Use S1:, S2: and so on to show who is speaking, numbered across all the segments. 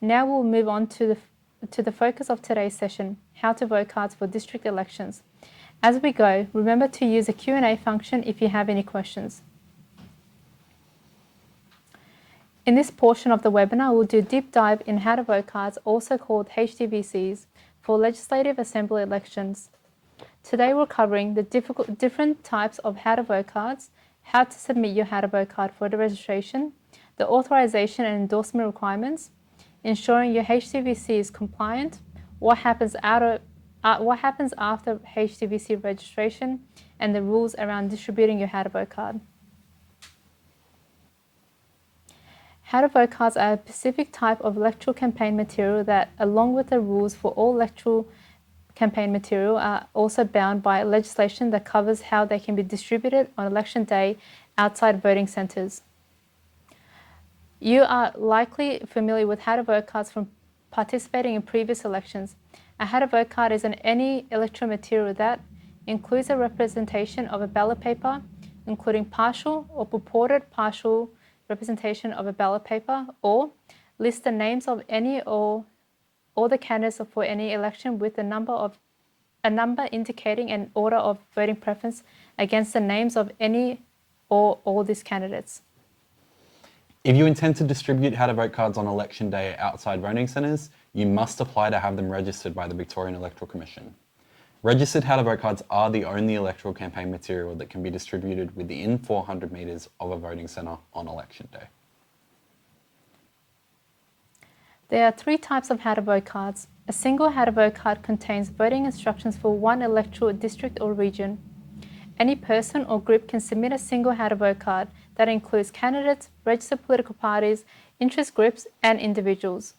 S1: Now we'll move on to the focus of today's session, how to vote cards for district elections. As we go, remember to use the Q&A function if you have any questions. In this portion of the webinar, we'll do a deep dive in how to vote cards, also called HDVCs, for Legislative Assembly elections. Today we're covering the different types of how to vote cards, how to submit your how to vote card for the registration, the authorization and endorsement requirements, ensuring your HDVC is compliant, what happens after HDVC registration, and the rules around distributing your how to vote card. How to vote cards are a specific type of electoral campaign material that, along with the rules for all electoral campaign material, are also bound by legislation that covers how they can be distributed on election day outside voting centres. You are likely familiar with how to vote cards from participating in previous elections. A how to vote card is any electoral material that includes a representation of a ballot paper, including partial or purported partial representation of a ballot paper, or list the names of any or all the candidates for any election with a number indicating an order of voting preference against the names of any or all these candidates.
S2: If you intend to distribute how to vote cards on election day outside voting centres, you must apply to have them registered by the Victorian Electoral Commission. Registered how to vote cards are the only electoral campaign material that can be distributed within 400 metres of a voting centre on election day.
S1: There are three types of how to vote cards. A single how to vote card contains voting instructions for one electoral district or region. Any person or group can submit a single how to vote card that includes candidates, registered political parties, interest groups, and individuals.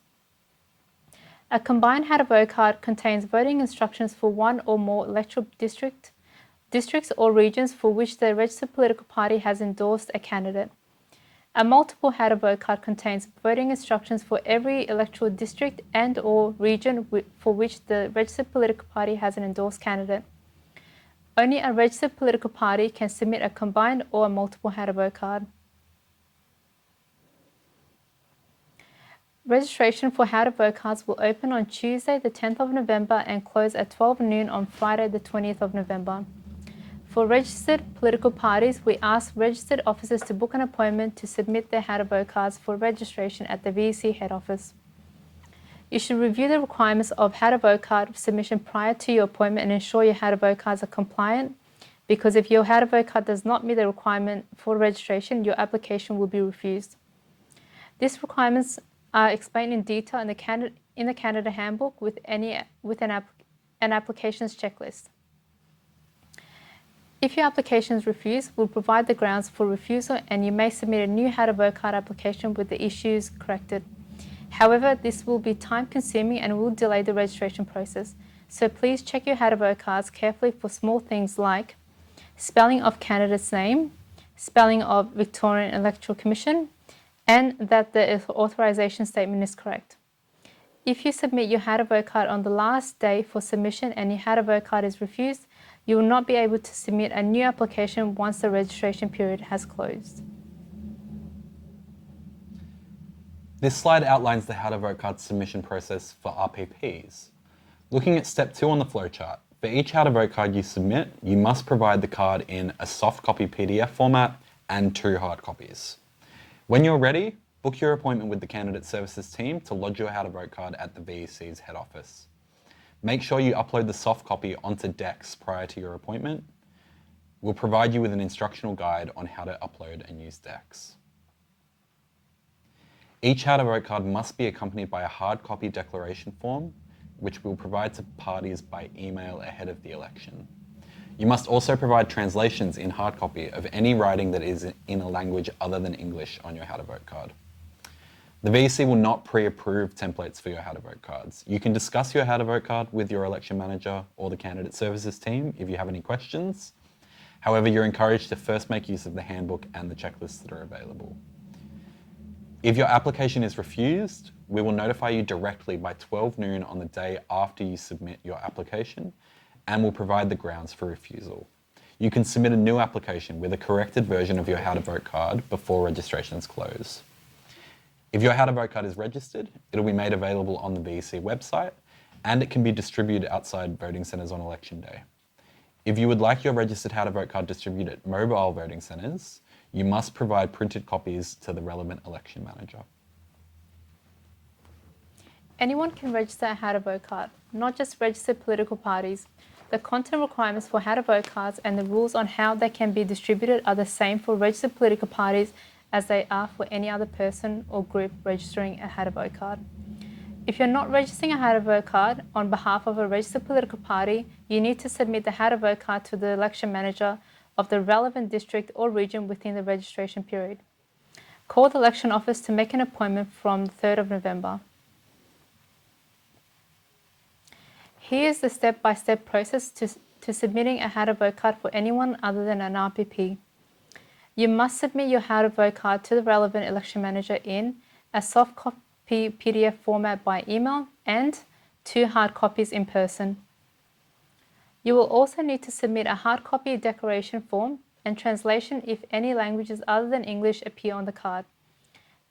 S1: A combined how to vote card contains voting instructions for one or more electoral districts or regions for which the registered political party has endorsed a candidate. A multiple how to vote card contains voting instructions for every electoral district and or region for which the registered political party has an endorsed candidate. Only a registered political party can submit a combined or a multiple how to vote card. Registration for how to vote cards will open on Tuesday the 10th of November and close at 12 noon on Friday the 20th of November. For registered political parties, we ask registered officers to book an appointment to submit their how to vote cards for registration at the VEC head office. You should review the requirements of how to vote card submission prior to your appointment and ensure your how to vote cards are compliant, because if your how to vote card does not meet the requirement for registration, your application will be refused. These requirements are explained in detail in the candidate handbook with an applications checklist. If your application is refused, we'll provide the grounds for refusal and you may submit a new how to vote card application with the issues corrected. However, this will be time consuming and will delay the registration process. So please check your how to vote cards carefully for small things like spelling of candidate's name, spelling of Victorian Electoral Commission, and that the authorization statement is correct. If you submit your how to vote card on the last day for submission and your how to vote card is refused, you will not be able to submit a new application once the registration period has closed.
S2: This slide outlines the how to vote card submission process for RPPs. Looking at step 2 on the flowchart, for each how to vote card you submit, you must provide the card in a soft copy PDF format and 2 hard copies. When you're ready, book your appointment with the Candidate Services team to lodge your how to vote card at the VEC's head office. Make sure you upload the soft copy onto DEX prior to your appointment. We'll provide you with an instructional guide on how to upload and use DEX. Each how to vote card must be accompanied by a hard copy declaration form, which we'll provide to parties by email ahead of the election. You must also provide translations in hard copy of any writing that is in a language other than English on your how to vote card. The VEC will not pre-approve templates for your how to vote cards. You can discuss your how to vote card with your election manager or the Candidate Services team if you have any questions. However, you're encouraged to first make use of the handbook and the checklists that are available. If your application is refused, we will notify you directly by 12 noon on the day after you submit your application, and will provide the grounds for refusal. You can submit a new application with a corrected version of your how to vote card before registrations close. If your How to Vote card is registered, it'll be made available on the VEC website, and it can be distributed outside voting centres on election day. If you would like your registered How to Vote card distributed at mobile voting centres, you must provide printed copies to the relevant election manager.
S1: Anyone can register a How to Vote card, not just registered political parties. The content requirements for How to Vote cards and the rules on how they can be distributed are the same for registered political parties as they are for any other person or group registering a How to Vote card. If you're not registering a How to Vote card on behalf of a registered political party, you need to submit the How to Vote card to the election manager of the relevant district or region within the registration period. Call the election office to make an appointment from the 3rd of November. Here is the step-by-step process to submitting a How to Vote card for anyone other than an RPP. You must submit your How to Vote card to the relevant election manager in a soft copy PDF format by email and 2 hard copies in person. You will also need to submit a hard copy declaration form and translation if any languages other than English appear on the card.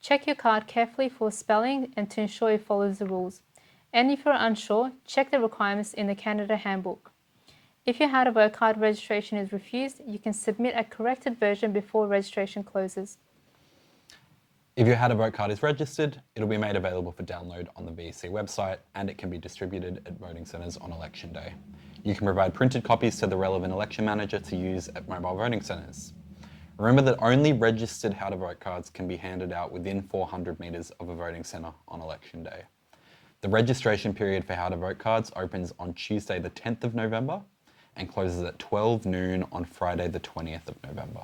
S1: Check your card carefully for spelling and to ensure it follows the rules. And if you're unsure, check the requirements in the candidate handbook. If your How to Vote card registration is refused, you can submit a corrected version before registration closes.
S2: If your How to Vote card is registered, it'll be made available for download on the VEC website, and it can be distributed at voting centres on election day. You can provide printed copies to the relevant election manager to use at mobile voting centres. Remember that only registered How to Vote cards can be handed out within 400 metres of a voting centre on election day. The registration period for How to Vote cards opens on Tuesday the 10th of November and closes at 12 noon on Friday the 20th of November.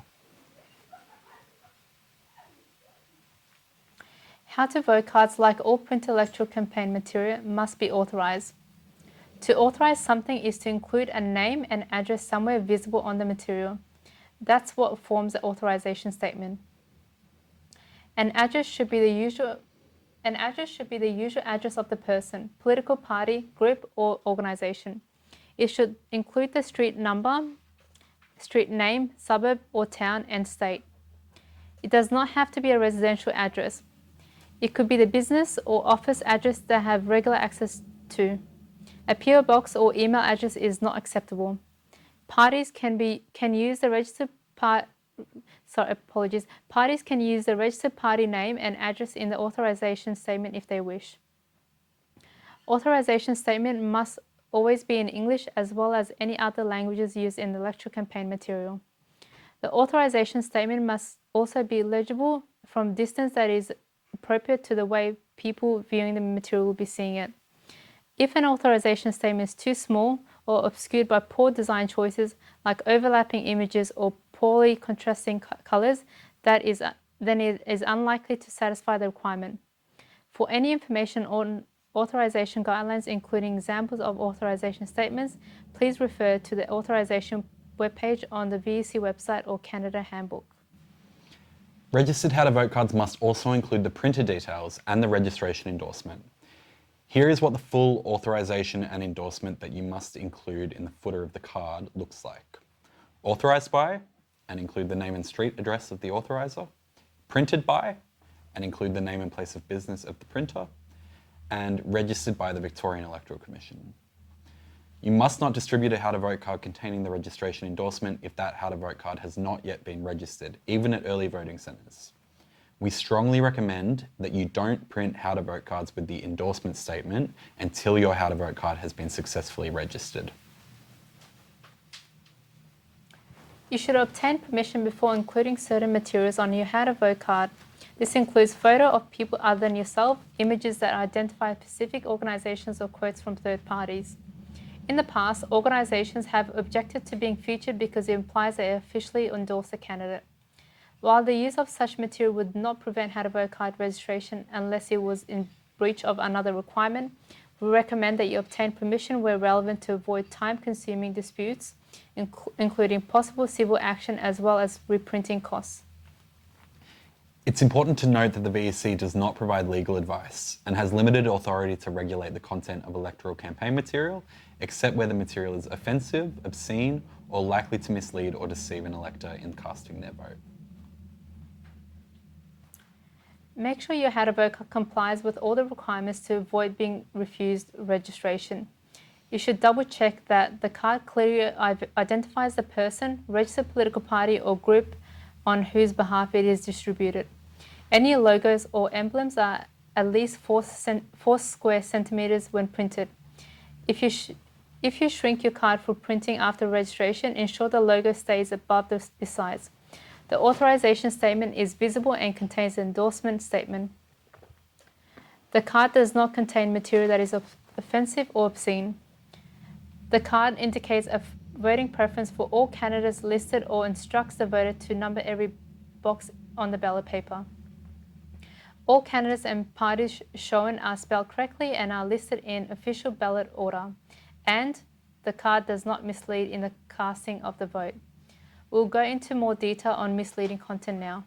S1: How to Vote cards, like all printed electoral campaign material, must be authorised. To authorise something is to include a name and address somewhere visible on the material. That's what forms the authorisation statement. An address should be the usual address of the person, political party, group or organisation. It should include the street number, street name, suburb or town and state. It does not have to be a residential address. It could be the business or office address that have regular access to. A PO box or email address is not acceptable. Parties can use the registered party name and address in the authorisation statement if they wish. Authorisation statement must always be in English as well as any other languages used in the electoral campaign material. The authorisation statement must also be legible from distance that is appropriate to the way people viewing the material will be seeing it. If an authorisation statement is too small or obscured by poor design choices like overlapping images or poorly contrasting colours, then it is unlikely to satisfy the requirement. For any information on authorisation guidelines, including examples of authorisation statements, please refer to the authorisation webpage on the VEC website or Canada Handbook.
S2: Registered How to Vote cards must also include the printer details and the registration endorsement. Here is what the full authorisation and endorsement that you must include in the footer of the card looks like. Authorised by, and include the name and street address of the authoriser. Printed by, and include the name and place of business of the printer. And registered by the Victorian Electoral Commission. You must not distribute a How to Vote card containing the registration endorsement if that How to Vote card has not yet been registered, even at early voting centres. We strongly recommend that you don't print How to Vote cards with the endorsement statement until your How to Vote card has been successfully registered.
S1: You should obtain permission before including certain materials on your How to Vote card. This includes photo of people other than yourself, images that identify specific organisations or quotes from third parties. In the past, organisations have objected to being featured because it implies they officially endorse a candidate. While the use of such material would not prevent How to Vote card registration unless it was in breach of another requirement, we recommend that you obtain permission where relevant to avoid time-consuming disputes, including possible civil action as well as reprinting costs.
S2: It's important to note that the VEC does not provide legal advice and has limited authority to regulate the content of electoral campaign material, except where the material is offensive, obscene, or likely to mislead or deceive an elector in casting their vote.
S1: Make sure your How to Vote card complies with all the requirements to avoid being refused registration. You should double check that the card clearly identifies the person, registered political party or group on whose behalf it is distributed. Any logos or emblems are at least 4 square centimeters when printed. If you shrink your card for printing after registration, ensure the logo stays above the size. The authorization statement is visible and contains an endorsement statement. The card does not contain material that is offensive or obscene. The card indicates a voting preference for all candidates listed or instructs the voter to number every box on the ballot paper. All candidates and parties shown are spelled correctly and are listed in official ballot order, and the card does not mislead in the casting of the vote. We'll go into more detail on misleading content now.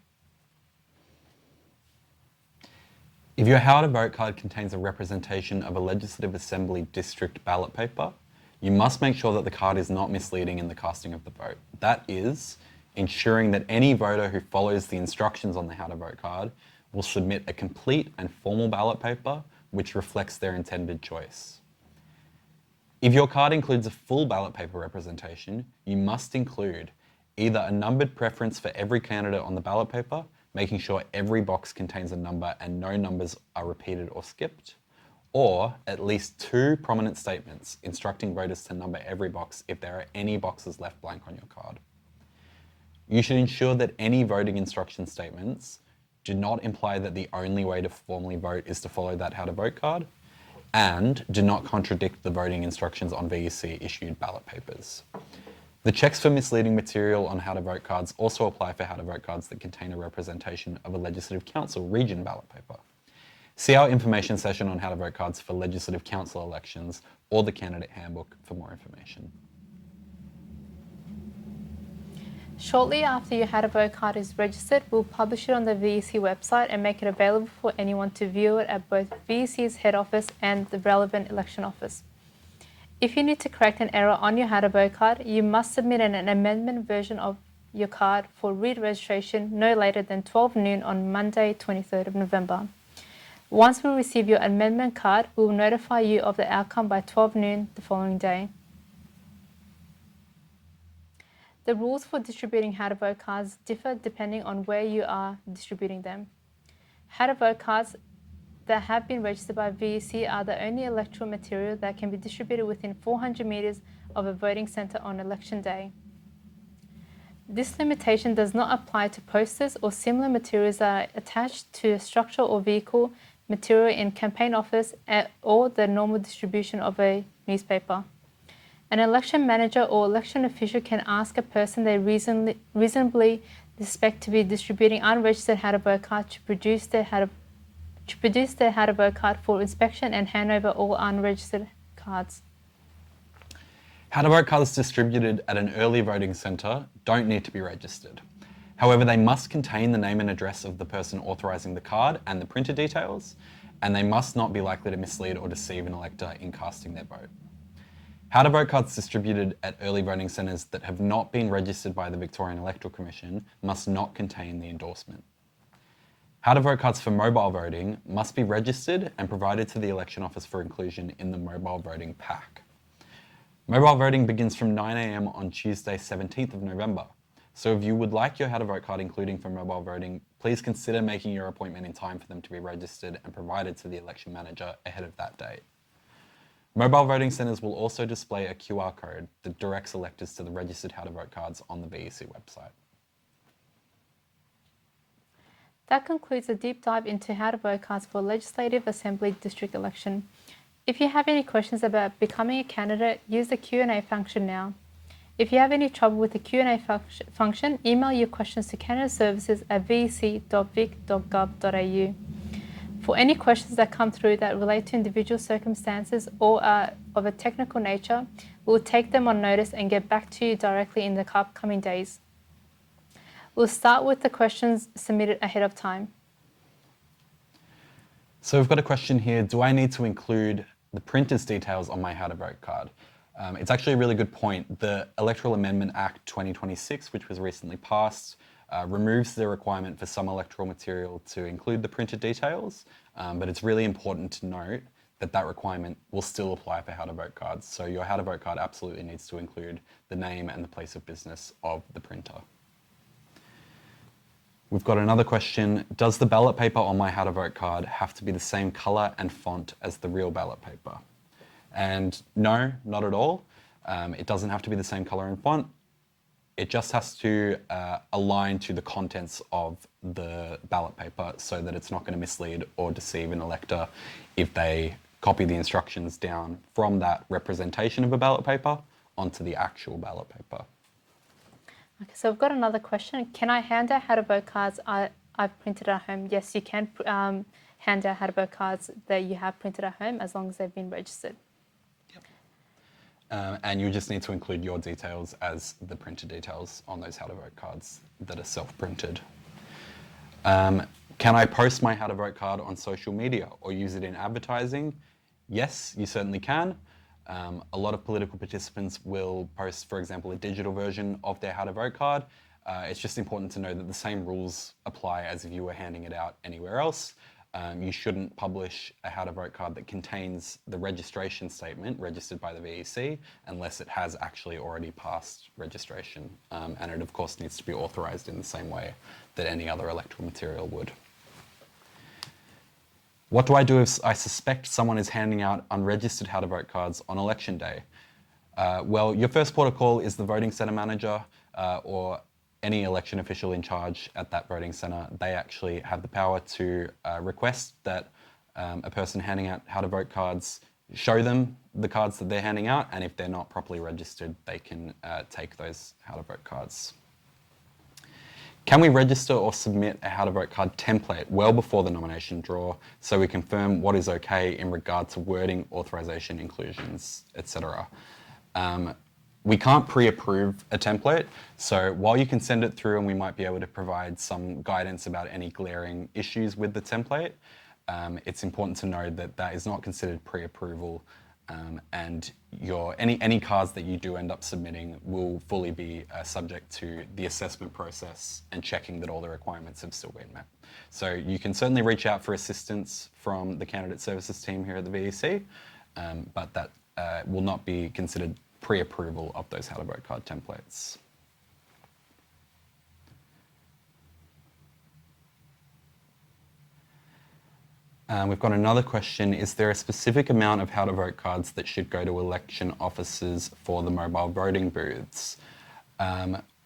S2: If your How to Vote card contains a representation of a Legislative Assembly district ballot paper, you must make sure that the card is not misleading in the casting of the vote. That is, ensuring that any voter who follows the instructions on the How to Vote card will submit a complete and formal ballot paper which reflects their intended choice. If your card includes a full ballot paper representation, you must include either a numbered preference for every candidate on the ballot paper, making sure every box contains a number and no numbers are repeated or skipped, or at least 2 prominent statements instructing voters to number every box if there are any boxes left blank on your card. You should ensure that any voting instruction statements do not imply that the only way to formally vote is to follow that How to Vote card, and do not contradict the voting instructions on VEC issued ballot papers. The checks for misleading material on How to Vote cards also apply for How to Vote cards that contain a representation of a Legislative Council region ballot paper. See our information session on How to Vote cards for Legislative Council elections or the Candidate Handbook for more information.
S1: Shortly after your How to Vote card is registered, we'll publish it on the VEC website and make it available for anyone to view it at both VEC's head office and the relevant election office. If you need to correct an error on your How to Vote card, you must submit an amendment version of your card for re-registration no later than 12 noon on Monday, 23rd of November. Once we receive your amendment card, we will notify you of the outcome by 12 noon the following day. The rules for distributing How to Vote cards differ depending on where you are distributing them. How to Vote cards that have been registered by VEC are the only electoral material that can be distributed within 400 metres of a voting centre on election day. This limitation does not apply to posters or similar materials that are attached to a structure or vehicle material in campaign office or the normal distribution of a newspaper. An election manager or election official can ask a person they reasonably suspect to be distributing unregistered How to Vote card to produce their How to Vote card for inspection and hand over all unregistered cards.
S2: How to Vote cards distributed at an early voting centre don't need to be registered. However, they must contain the name and address of the person authorising the card and the printer details, and they must not be likely to mislead or deceive an elector in casting their vote. How to Vote cards distributed at early voting centres that have not been registered by the Victorian Electoral Commission must not contain the endorsement. How to Vote cards for mobile voting must be registered and provided to the election office for inclusion in the mobile voting pack. Mobile voting begins from 9 a.m. on Tuesday, 17th of November. So if you would like your How to Vote card including for mobile voting, please consider making your appointment in time for them to be registered and provided to the election manager ahead of that date. Mobile voting centres will also display a QR code that directs electors to the registered How to Vote cards on the VEC website.
S1: That concludes a deep dive into How to Vote cards for Legislative Assembly District election. If you have any questions about becoming a candidate, use the Q&A function now. If you have any trouble with the Q&A function, email your questions to candidateservices@vec.vic.gov.au. For any questions that come through that relate to individual circumstances or are of a technical nature, we will take them on notice and get back to you directly in the upcoming days. We'll start with the questions submitted ahead of time.
S2: So we've got a question here, do I need to include the printer's details on my How to Vote card? It's actually a really good point. The Electoral Amendment Act 2026, which was recently passed, removes the requirement for some electoral material to include the printed details, but it's really important to note that that requirement will still apply for how to vote cards. So your how to vote card absolutely needs to include the name and the place of business of the printer. We've got another question. Does the ballot paper on my how to vote card have to be the same colour and font as the real ballot paper? And no, not at all. It doesn't have to be the same colour and font. It just has to align to the contents of the ballot paper so that it's not going to mislead or deceive an elector if they copy the instructions down from that representation of a ballot paper onto the actual ballot paper.
S1: Okay, so we've got another question. Can I hand out how to vote cards I've printed at home? Yes, you can hand out how to vote cards that you have printed at home as long as they've been registered.
S2: And you just need to include your details as the printed details on those how to vote cards that are self-printed. Can I post my how to vote card on social media or use it in advertising? Yes, you certainly can. A lot of political participants will post, for example, a digital version of their how to vote card. It's just important to know that the same rules apply as if you were handing it out anywhere else. You shouldn't publish a how to vote card that contains the registration statement registered by the VEC unless it has actually already passed registration. And it of course needs to be authorised in the same way that any other electoral material would. What do I do if I suspect someone is handing out unregistered how to vote cards on election day? Well, your first port of call is the voting centre manager or any election official in charge at that voting centre. They actually have the power to request that a person handing out how to vote cards show them the cards that they're handing out, and if they're not properly registered, they can take those how to vote cards. Can we register or submit a how to vote card template well before the nomination draw so we confirm what is okay in regard to wording, authorisation, inclusions, etc.? We can't pre-approve a template, so while you can send it through and we might be able to provide some guidance about any glaring issues with the template, it's important to know that that is not considered pre-approval, and any cards that you do end up submitting will fully be subject to the assessment process and checking that all the requirements have still been met. So you can certainly reach out for assistance from the Candidate Services team here at the VEC, but that will not be considered pre-approval of those how to vote card templates. We've got another question. Is there a specific amount of how to vote cards that should go to election officers for the mobile voting booths?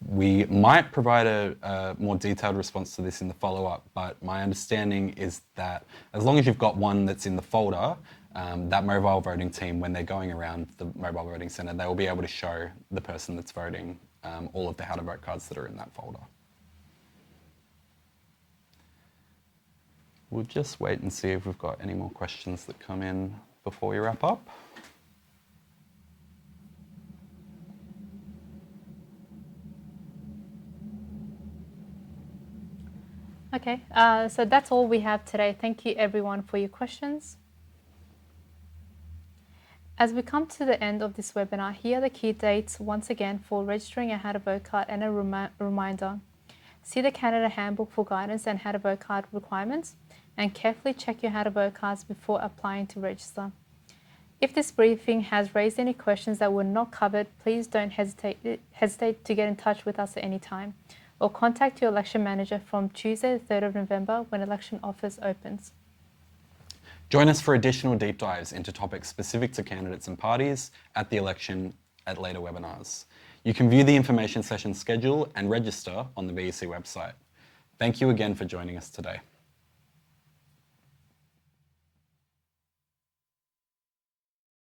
S2: We might provide a more detailed response to this in the follow-up, but my understanding is that as long as you've got one that's in the folder, that mobile voting team, when they're going around the mobile voting centre, they will be able to show the person that's voting all of the how to vote cards that are in that folder. We'll just wait and see if we've got any more questions that come in before we wrap up.
S1: Okay, so that's all we have today. Thank you everyone for your questions. As we come to the end of this webinar, here are the key dates once again for registering a how to vote card and a reminder. See the candidate handbook for guidance and how to vote card requirements, and carefully check your how to vote cards before applying to register. If this briefing has raised any questions that were not covered, please don't hesitate to get in touch with us at any time, or contact your election manager from Tuesday the 3rd of November when election office opens.
S2: Join us for additional deep dives into topics specific to candidates and parties at the election at later webinars. You can view the information session schedule and register on the VEC website. Thank you again for joining us today.